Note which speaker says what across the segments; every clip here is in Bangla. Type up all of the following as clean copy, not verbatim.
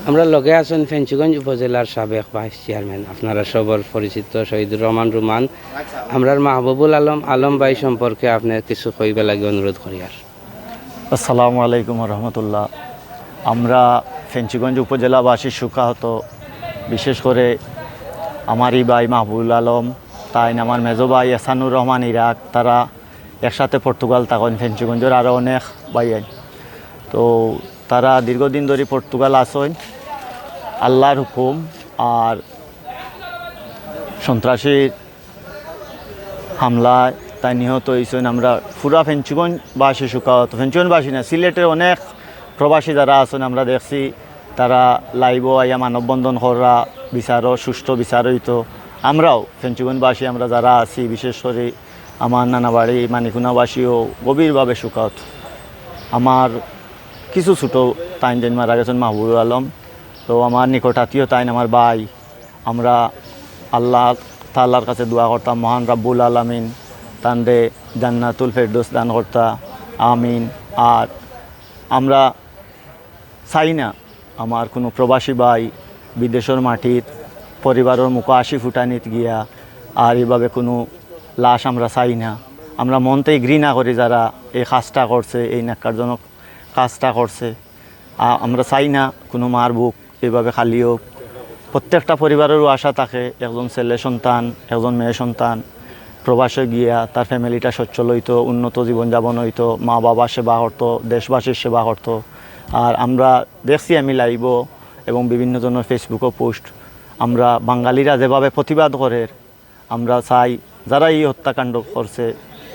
Speaker 1: আমরা লগে আছেন ফেঞ্চুগঞ্জ উপজেলার সাবেক ভাইস চেয়ারম্যান আপনারা সবর পরিচিত শহীদুর রহমান রুমান। আমরার মাহবুবুল আলম আলম ভাই সম্পর্কে আপনার কিছু কইবে লাগে অনুরোধ করি। আর
Speaker 2: আসসালামু আলাইকুম রহমতুল্লাহ। আমরা ফেঞ্চুগঞ্জ উপজেলাবাসী সুখাহত, বিশেষ করে আমারই ভাই মাহবুবুল আলম, তাই আমার মেজো ভাই এহসানুর রহমান ইরাক, তারা একসাথে পর্তুগাল তখন ফেঞ্চুগঞ্জের আরও অনেক ভাই। তো তারা দীর্ঘদিন ধরে পর্তুগাল আসেন আল্লাহর হুকুম আর সন্ত্রাসীর হামলায় তাই নিহত হয়েছেন। আমরা পুরা ফেঞ্চুগঞ্জবাসী সুখাহত, ফেঞ্চুগঞ্জবাসী না, সিলেটের অনেক প্রবাসী যারা আছেন আমরা দেখছি তারা লাইভ আইয়া মানববন্ধন করা, বিচারও সুষ্ঠু বিচার হইতো। আমরাও ফেঞ্চুগঞ্জবাসী আমরা যারা আছি, বিশেষ করে আমার নানাবাড়ি মানিকুনাবাসীও গভীরভাবে সুখাহত। আমার কিছু ছোটো তাইন যেন মারা গেছেন মাহবুবুল আলম, তো আমার নিকটাত্মীয় তাইন আমার ভাই। আমরা আল্লাহ তাআলার কাছে দোয়া করতাম মহান রাব্বুল আলামিন তানরে জান্নাতুল ফেরদৌস দান করতা, আমিন। আর আমরা চাই না আমার কোনো প্রবাসী ভাই বিদেশের মাটির পরিবারের মুখ 80 ফুটানিত গিয়া আর এভাবে কোনো লাশ আমরা চাই না। আমরা মনতেই ঘৃণা করি যারা এই কাজটা করছে, এই ন্যাক্কারজনক কাজটা করছে। আমরা চাই না কোনো মার বুক এভাবে খালি হোক। প্রত্যেকটা পরিবারেরও আশা থাকে একজন ছেলে সন্তান, একজন মেয়ে সন্তান প্রবাসে গিয়া তার ফ্যামিলিটা সচ্ছল হইতো, উন্নত জীবনযাপন হইতো, মা বাবা সেবা করতো, দেশবাসীর সেবা করতো। আর আমরা দেখছি আমি লাইভ এবং বিভিন্ন জনের ফেসবুকও পোস্ট, আমরা বাঙালিরা যেভাবে প্রতিবাদ করে, আমরা চাই যারা এই হত্যাকাণ্ড করছে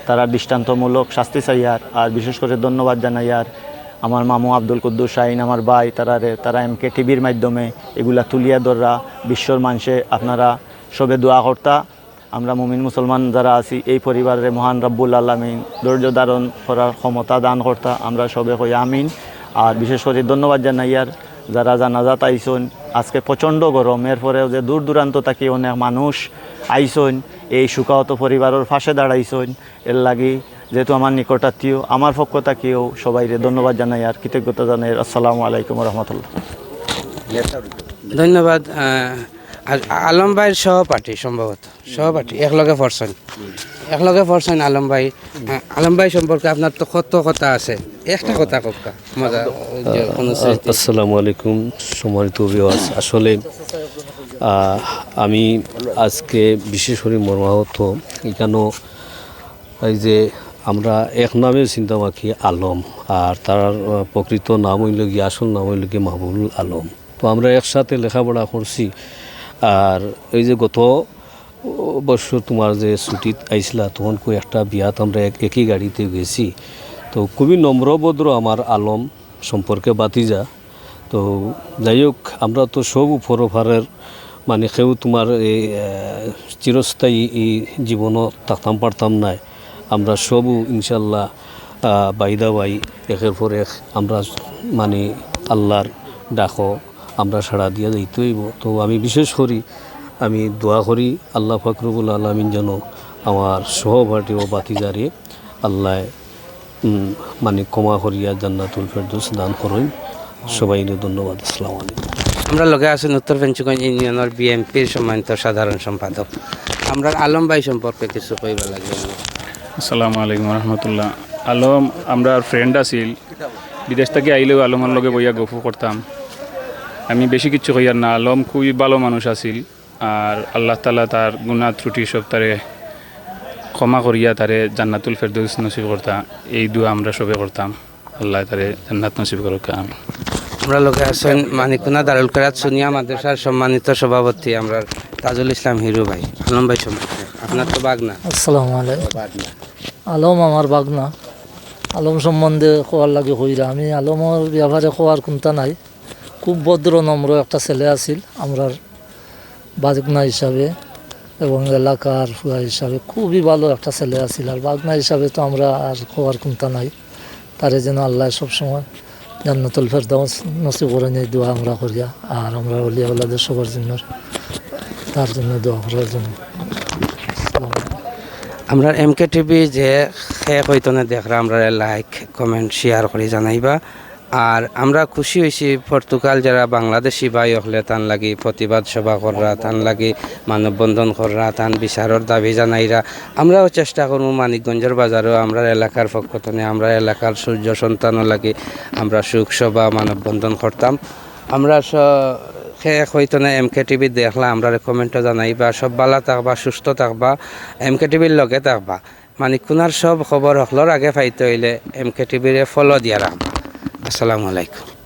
Speaker 2: তারা দৃষ্টান্তমূলক শাস্তি চাই। আর বিশেষ করে ধন্যবাদ জানাই আর আমার মামু আব্দুল কুদ্দুস শাহিন, আমার ভাই, তারা এমকে টিভির মাধ্যমে এগুলা তুলিয়া ধরা বিশ্বর মানুষে আপনারা সবে দোয়া কর্তা। আমরা মুমিন মুসলমান যারা আছি এই পরিবারের মহান রাব্বুল আলামিন ধৈর্য ধারণ করার ক্ষমতা দান কর্তা, আমরা সবে কই আমিন। আর বিশেষ করে ধন্যবাদ জানাই আর যারা জানাজাত আইসন। আজকে প্রচণ্ড গরম, এরপরেও যে দূর দূরান্ত থেকে অনেক মানুষ আইসন, এই সুখাহত পরিবারের পাশে দাঁড়াইছন, এর লাগি যেহেতু আমার নিকটাত্মীয়, আমার পক্ষ থেকেও সবাইরে ধন্যবাদ জানাই আর কৃতজ্ঞতা জানাই। আসসালামু আলাইকুম রহমতুল্লাহ।
Speaker 1: ধন্যবাদ। আলম ভাইয়ের সহপাঠী, সম্ভবত সহপাঠী, একলগে পড়ছেন আলম ভাই। আলম ভাই সম্পর্কে আপনার তো কত কথা আছে, একটা কথা কথা মজা।
Speaker 3: আসসালামু আলাইকুম সম্মানিত ভিউয়ার্স। আসলে আমি আজকে বিশেষ করে মর্মাহত এখানেও এই যে আমরা এক নামে চিন্তা মাখি আলম, আর তার প্রকৃত নাম হইল গিয়ে, আসল নাম হইল গিয়ে মাহবুবুল আলম। তো আমরা একসাথে লেখাপড়া করছি। আর এই যে গত বছর তোমার যে ছুটিত আইসলা তখন একটা বিয়াত আমরা একই গাড়িতে গেছি। তো খুবই নম্রভদ্র আমার আলম সম্পর্কে বাতিজা। তো যাই হোক, আমরা তো সব উপরভারের মানে কেউ তোমার এই চিরস্থায়ী এই জীবনও থাকতাম পারতাম নাই। আমরা সবও ইনশাল্লাহ বাইদা বাই একের পর এক আমরা মানে আল্লাহর ডাকো আমরা সাড়া দিয়া যাইতে হইব। তো আমি বিশেষ করি আমি দোয়া করি আল্লাহ পাক রব্বুল আলামিন যেন আমার সহপাঠী ও বাতিজারে আল্লাহ মানে ক্ষমা করিয়া জান্নাতুল ফেরদৌস দান করেন। সবাইকে ধন্যবাদ। আসসালামু আলাইকুম।
Speaker 1: আমরা লগে আছেন উত্তর ফেঞ্চুগঞ্জ ইউনিয়নের বিএনপির সম্মানিত সাধারণ সম্পাদক। আমরা আলম ভাই সম্পর্কে কিছু কইবা লাগে।
Speaker 4: আসসালামু আলাইকুম রহমতুল্লাহ। আলম আমরা ফ্রেন্ড আছিল, বিদেশ থেকে আইলেও আলমের লগে বইয়া গল্প করতাম। আমি বেশি কিছু কইয়ার না, আলম খুবই ভালো মানুষ আছিল। আর আল্লাহ তাআলা তার গুনাহ ত্রুটি সব তারে ক্ষমা করিয়া তারে জান্নাতুল ফেরদৌস নসিব করতা, এই দোয়া আমরা সবে করতাম। আল্লাহ তারে জান্নাত নসিব করুক।
Speaker 1: আমরা লোকে আছেন মানিকুনা দারুল কেরাত সুনিয়া মাদ্রাসার সম্মানিত সভাপতি আমরা তাজুল ইসলাম হিরু ভাই। আলম ভাই সম্পর্কে আপনার তো বাগনা।
Speaker 5: আসসালামু আলাইকুম। আলম আমার বাগনা। আলম সম্বন্ধে কোয়ার লাগে হইরা আমি আলমের ব্যাপারে কোয়ার কোনটা নাই। খুব ভদ্র নম্র একটা ছেলে আছিল আমরার বাগনা হিসাবে এবং এলাকার ফুয়া হিসাবে খুবই ভালো একটা ছেলে আছিল। আর বাগনা হিসাবে তো আমরা আর কোয়ার কোনটা নাই। তারে যেন আল্লাহ সবসময় জান্নাতুল ফেরদৌস নসিব করে নিয়ে দোয়া আমরা করিয়া। আর আমরা ওলিয়া আল্লাহদের সবার জন্য তার জন্য দোয়া করার জন্য।
Speaker 1: আমরা এমকে টিভি যে শেষ হইতনে দেখরা আমরা লাইক কমেন্ট শেয়ার করে জানাইবা। আর আমরা খুশি হয়েছি পর্তুগাল যারা বাংলাদেশি ভাই হলে তান লাগি প্রতিবাদ সভা কররা, তান লাগি মানববন্ধন কররা, তান বিচারের দাবি জানাইরা। আমরাও চেষ্টা করবো মানিকগঞ্জের বাজারেও আমরা এলাকার পক্ষ থেকে আমরা এলাকার সূর্য সন্তানও লাগি আমরা সুখ সভা মানববন্ধন করতাম। আমরা হয়তো না MK TV দেখলা আমরা কমেন্টও জানাইবা, সব ভালো থাকবা, সুস্থ থাকবা, MK TVর লগে থাকবা। মানিককুনার সব খবর হকলর আগে পাইতে হইলে MK TVরে ফলো দিয়া রাখবা। আসসালামু আলাইকুম।